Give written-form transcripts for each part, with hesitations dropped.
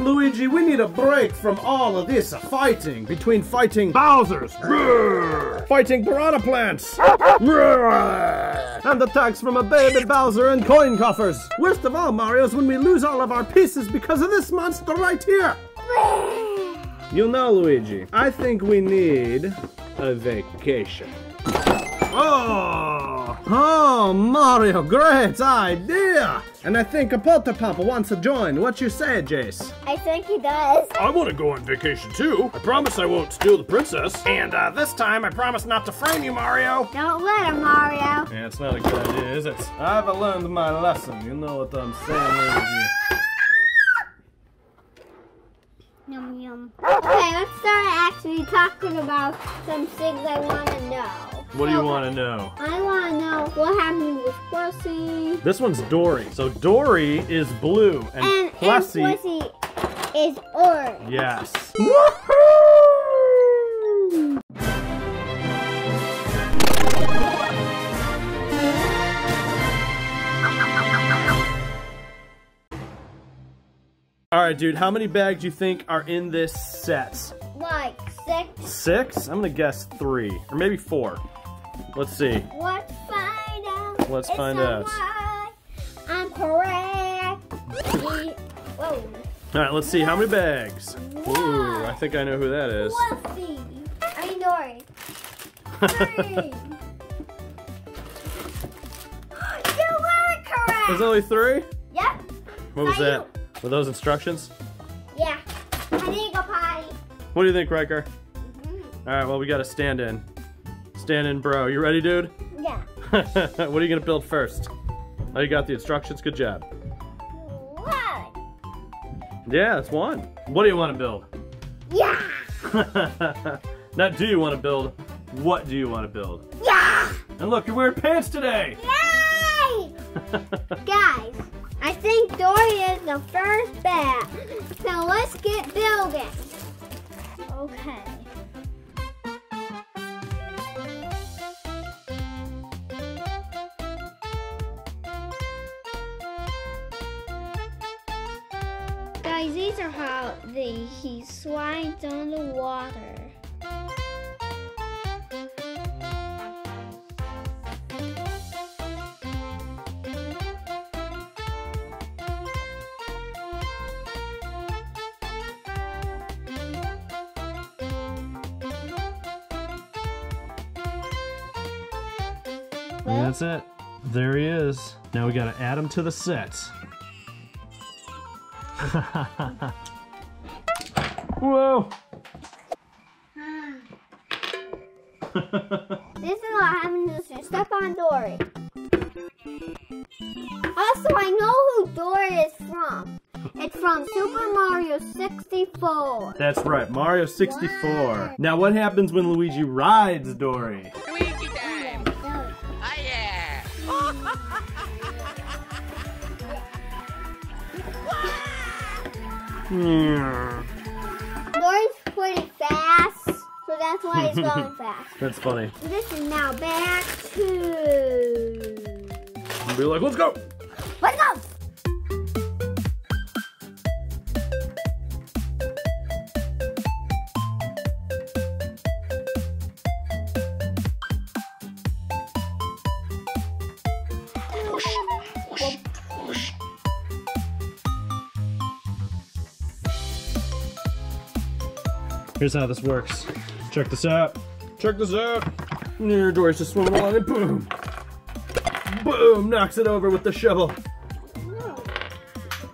Luigi, we need a break from all of this fighting. Between fighting Bowsers, fighting piranha plants, and attacks from a baby Bowser and coin coffers. Worst of all, Mario, is when we lose all of our pieces because of this monster right here. You know, Luigi, I think we need a vacation. Oh, Mario, great idea! And I think Kapota Papa wants to join. What you say, Jayce? I think he does. I want to go on vacation too. I promise I won't steal the princess. And this time I promise not to frame you, Mario. Don't let him, Mario. Yeah, it's not a good idea, is it? I've learned my lesson. You know what I'm saying, Luigi. Yum, yum. Okay, let's start actually talking about some things I want to know. What do you want to know? I want to know what happened with Plussy. This one's Dorrie. So Dorrie is blue, and Plussy is orange. Yes. Woohoo! All right, dude, how many bags do you think are in this set? Like 6. 6? I'm gonna guess 3, or maybe 4. Let's see. Let's find out. Let's find out. I'm correct. Whoa. All right, let's see. How many bags? Ooh, I think I know who that is. Fluffy. I mean, Dorrie. 3. You were correct. There's only 3? Yep. What was that? Were those instructions? Yeah. I need to go potty. What do you think, Riker? All right, well, we got a stand-in. Stand-in, bro. You ready, dude? Yeah. What are you gonna build first? Oh, you got the instructions. Good job. What? Yeah, that's 1. What do you want to build? Yeah. Not do you want to build, what do you want to build? Yeah. And look, you're wearing pants today! Yay! Guys, I think Dorrie is the first bag. So let's get building. Okay. Guys, these are how he slides on the water. And that's it. There he is. Now we gotta add him to the set. Whoa! This is what happens if you step on Dorrie. Also, I know who Dorrie is from. It's from Super Mario 64. That's right, Mario 64. Wow. Now what happens when Luigi rides Dorrie? Luigi time! Oh yeah! Dorrie's pretty fast, so that's why he's going fast. That's funny. This is now back to... Be like, let's go! Let's go! Here's how this works. Check this out. Check this out. Your Dorrie's just swimming along and boom. Boom! Knocks it over with the shovel.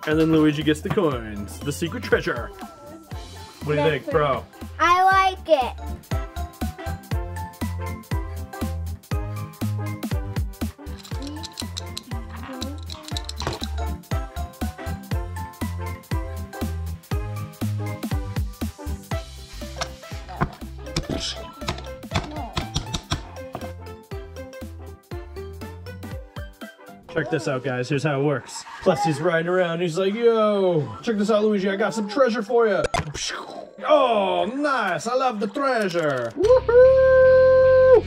And then Luigi gets the coins. The secret treasure. What do you think, bro? I like it. Check this out, guys. Here's how it works. Plusty's riding around. He's like, yo, check this out, Luigi. I got some treasure for you. Oh, nice. I love the treasure. Woohoo!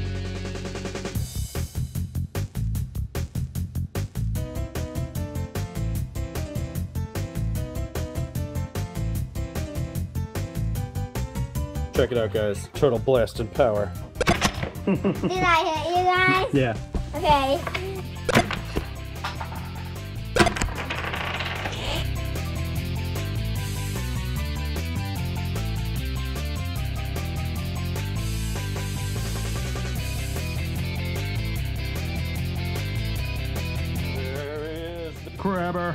Check it out, guys. Turtle blasted power. Did I hit you guys? Yeah. Okay. There is the crabber.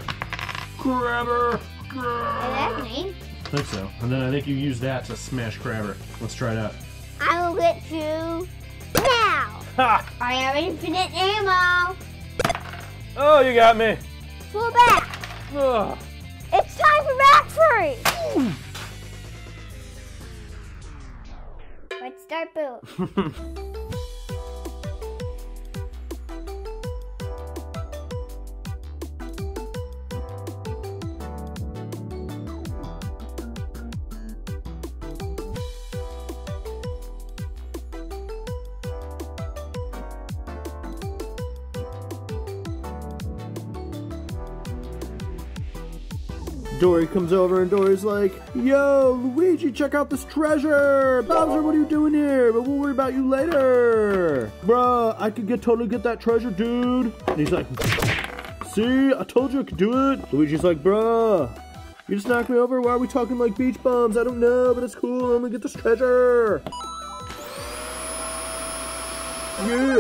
Crabber. That's me. I think so. And then I think you use that to smash crabber. Let's try it out. I will get you now. Ha! I have infinite ammo. Oh, you got me. Pull back. Ugh. It's time for battery. Let's start boot. Dorrie comes over and Dorrie's like, yo, Luigi, check out this treasure! Bowser, what are you doing here? But we'll worry about you later! Bruh, I could totally get that treasure, dude! And he's like, see, I told you I could do it! Luigi's like, bruh, you just knocked me over? Why are we talking like beach bums? I don't know, but it's cool, I'm gonna get this treasure! Yeah!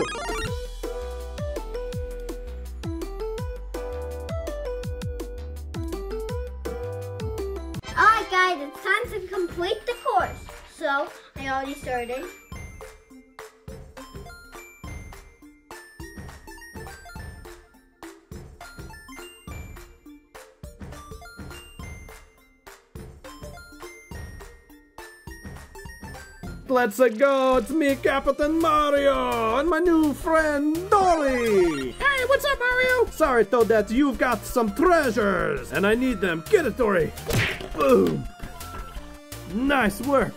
Alright guys, it's time to complete the course. So, I already started. Let's go! It's me, Captain Mario, and my new friend, Dorrie! Hey, what's up, Mario? Sorry, Toadette, you've got some treasures, and I need them. Get it, Dorrie! Boom! Nice work!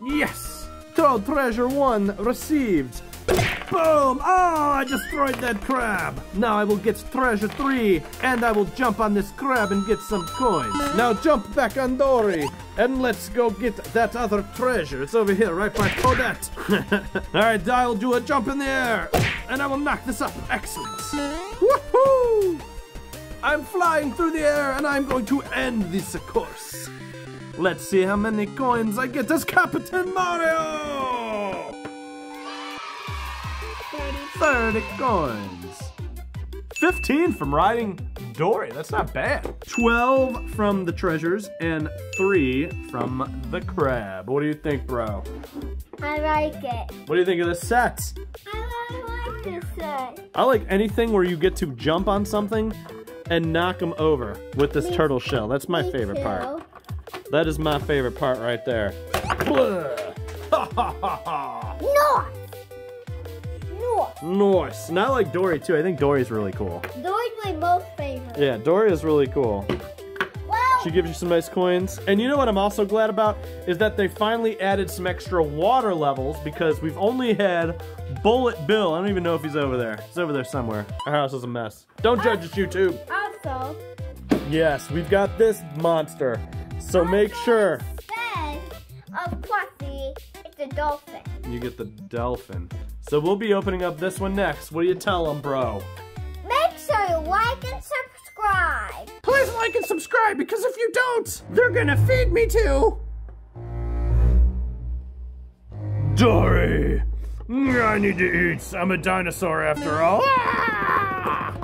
Yes! Toad Treasure 1 received! Boom! Oh, I destroyed that crab! Now I will get Treasure 3, and I will jump on this crab and get some coins. Now jump back on Dorrie, and let's go get that other treasure. It's over here, right by Toadette. Alright, I'll do a jump in the air, and I will knock this up. Excellent! Woohoo! I'm flying through the air, and I'm going to end this course. Let's see how many coins I get as Captain Mario! 30 coins. 15 from riding Dorrie. That's not bad. 12 from the treasures and 3 from the crab. What do you think, bro? I like it. What do you think of the set? I like this set. I like anything where you get to jump on something and knock them over with this turtle shell. That's my favorite part. That is my favorite part right there. North. Nice. And I like Dorrie too. I think Dorrie's really cool. Dorrie's my most favorite. Yeah, Dorrie is really cool. Well, She gives you some nice coins. And you know what I'm also glad about? Is that they finally added some extra water levels because we've only had Bullet Bill. I don't even know if he's over there. He's over there somewhere. Our house is a mess. Don't judge us, YouTube. also, Yes, we've got this monster. So make sure instead of Pluffy, it's a dolphin. you get the dolphin. So we'll be opening up this one next. What do you tell them, bro? Make sure you like and subscribe. Please like and subscribe, because if you don't, they're gonna feed me too. Dorrie, I need to eat. I'm a dinosaur after all. Ah!